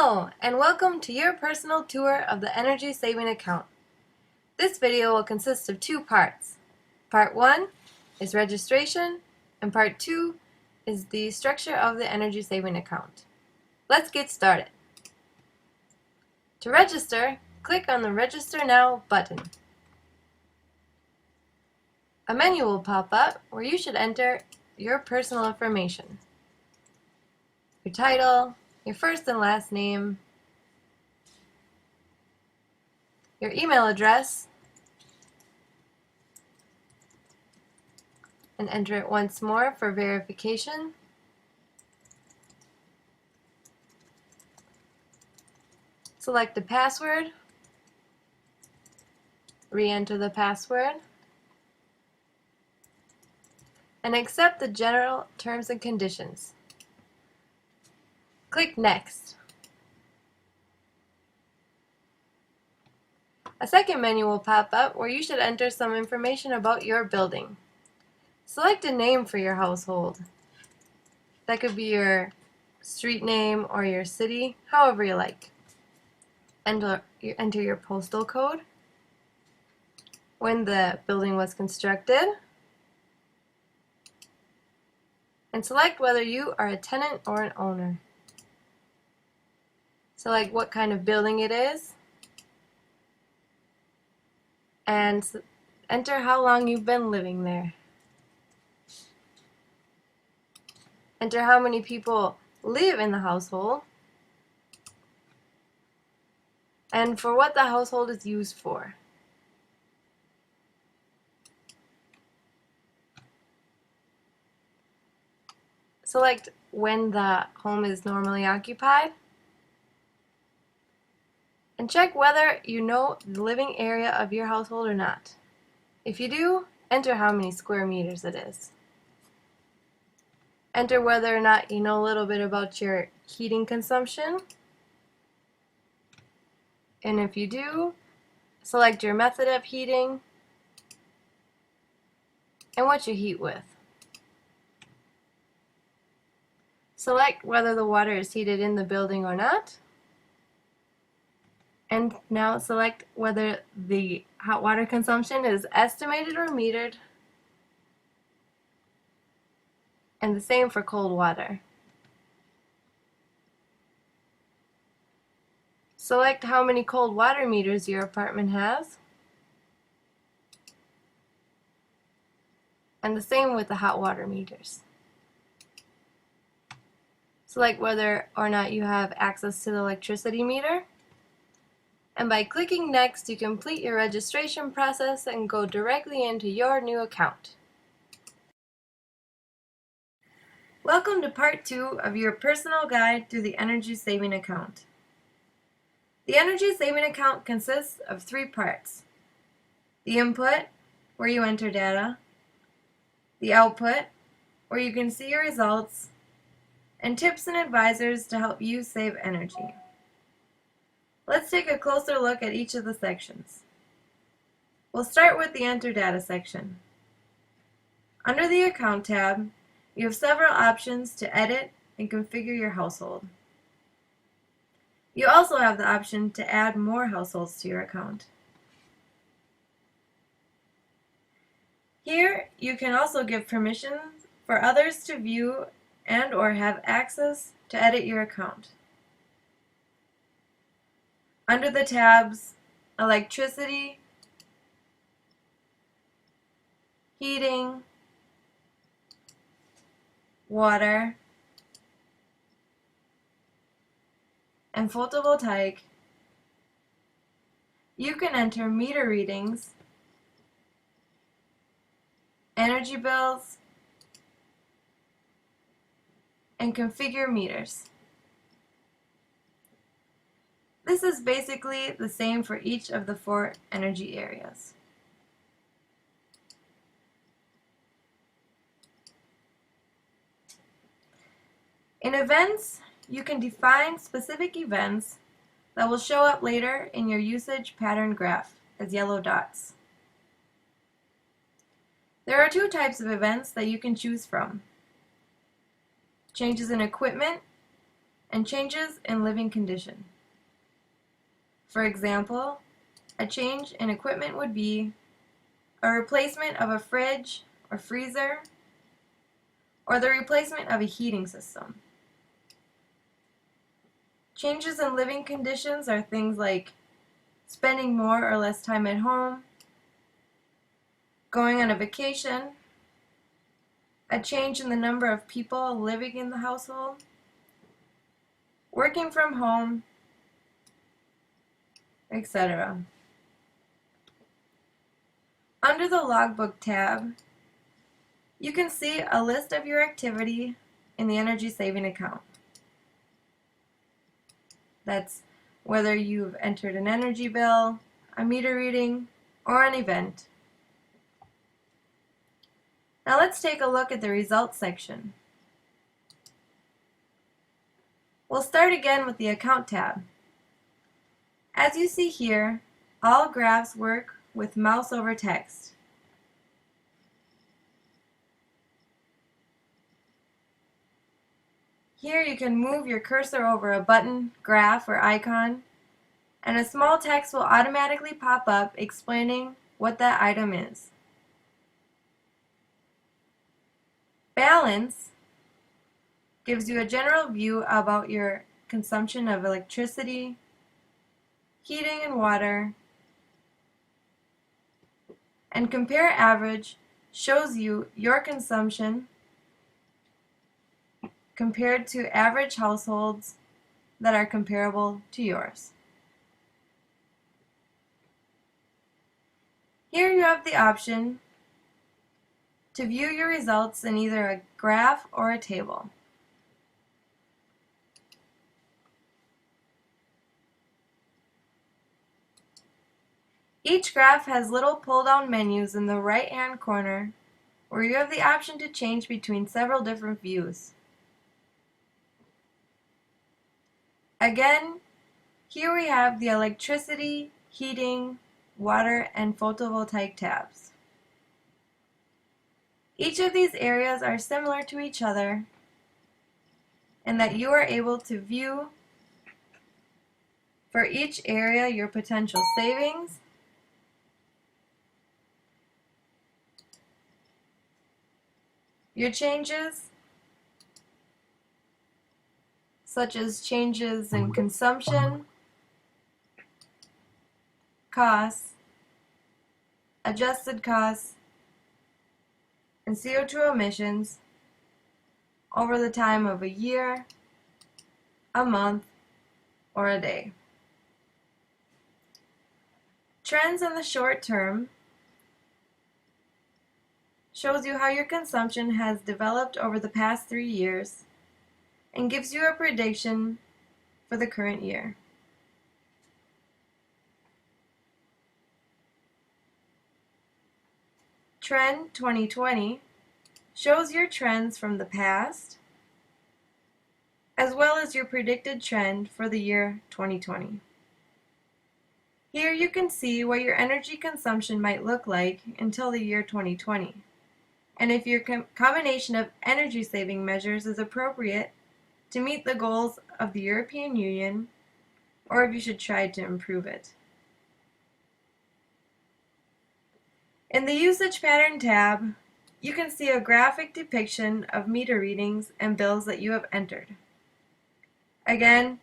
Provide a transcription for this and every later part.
Hello, and welcome to your personal tour of the energy saving account. This video will consist of two parts. Part 1 is registration, and Part 2 is the structure of the energy saving account. Let's get started. To register, click on the Register Now button. A menu will pop up where you should enter your personal information. Your title, your first and last name, your email address, and enter it once more for verification. Select the password, re-enter the password, and accept the general terms and conditions. Click Next. A second menu will pop up where you should enter some information about your building. Select a name for your household. That could be your street name or your city, however you like. Enter your postal code, when the building was constructed, and select whether you are a tenant or an owner. Select what kind of building it is, and enter how long you've been living there. Enter how many people live in the household, and for what the household is used for. Select when the home is normally occupied, and check whether you know the living area of your household or not. If you do, enter how many square meters it is. Enter whether or not you know a little bit about your heating consumption. And if you do, select your method of heating and what you heat with. Select whether the water is heated in the building or not. And now select whether the hot water consumption is estimated or metered. And the same for cold water. Select how many cold water meters your apartment has. And the same with the hot water meters. Select whether or not you have access to the electricity meter. And by clicking Next, you complete your registration process and go directly into your new account. Welcome to Part 2 of your personal guide through the energy saving account. The energy saving account consists of 3 parts. The input, where you enter data, the output, where you can see your results, and tips and advisors to help you save energy. Let's take a closer look at each of the sections. We'll start with the Enter Data section. Under the Account tab, you have several options to edit and configure your household. You also have the option to add more households to your account. Here, you can also give permission for others to view and/or have access to edit your account. Under the tabs Electricity, Heating, Water, and Photovoltaic, you can enter meter readings, energy bills, and configure meters. This is basically the same for each of the 4 energy areas. In Events, you can define specific events that will show up later in your usage pattern graph as yellow dots. There are 2 types of events that you can choose from: changes in equipment and changes in living condition. For example, a change in equipment would be a replacement of a fridge or freezer, or the replacement of a heating system. Changes in living conditions are things like spending more or less time at home, going on a vacation, a change in the number of people living in the household, working from home, etc. Under the Logbook tab, you can see a list of your activity in the energy saving account. That's whether you've entered an energy bill, a meter reading, or an event. Now let's take a look at the results section. We'll start again with the Account tab. As you see here, all graphs work with mouse over text. Here you can move your cursor over a button, graph, or icon, and a small text will automatically pop up explaining what that item is. Balance gives you a general view about your consumption of electricity, heating and water, and Compare Average shows you your consumption compared to average households that are comparable to yours. Here you have the option to view your results in either a graph or a table. Each graph has little pull-down menus in the right-hand corner where you have the option to change between several different views. Again, here we have the electricity, heating, water, and photovoltaic tabs. Each of these areas are similar to each other in that you are able to view for each area your potential savings, your changes, such as changes in consumption, costs, adjusted costs, and CO2 emissions over the time of a year, a month, or a day. Trends in the short term shows you how your consumption has developed over the past 3 years and gives you a prediction for the current year. Trend 2020 shows your trends from the past as well as your predicted trend for the year 2020. Here you can see what your energy consumption might look like until the year 2020, and if your combination of energy saving measures is appropriate to meet the goals of the European Union, or if you should try to improve it. In the Usage Pattern tab, you can see a graphic depiction of meter readings and bills that you have entered. Again,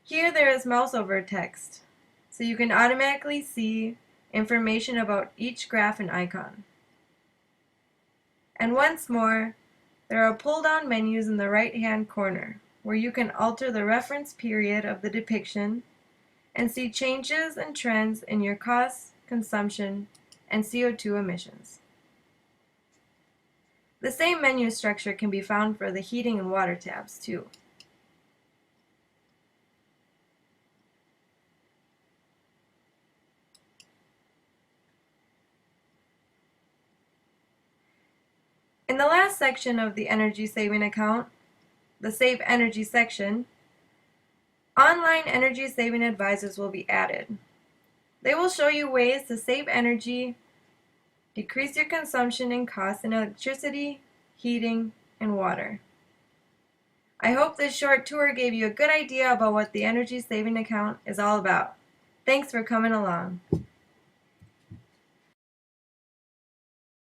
here there is mouse over text, so you can automatically see information about each graph and icon. And once more, there are pull-down menus in the right-hand corner where you can alter the reference period of the depiction and see changes and trends in your costs, consumption, and CO2 emissions. The same menu structure can be found for the heating and water tabs too. In the last section of the energy saving account, the Save Energy section, online energy saving advisors will be added. They will show you ways to save energy, decrease your consumption and costs in electricity, heating, and water. I hope this short tour gave you a good idea about what the energy saving account is all about. Thanks for coming along.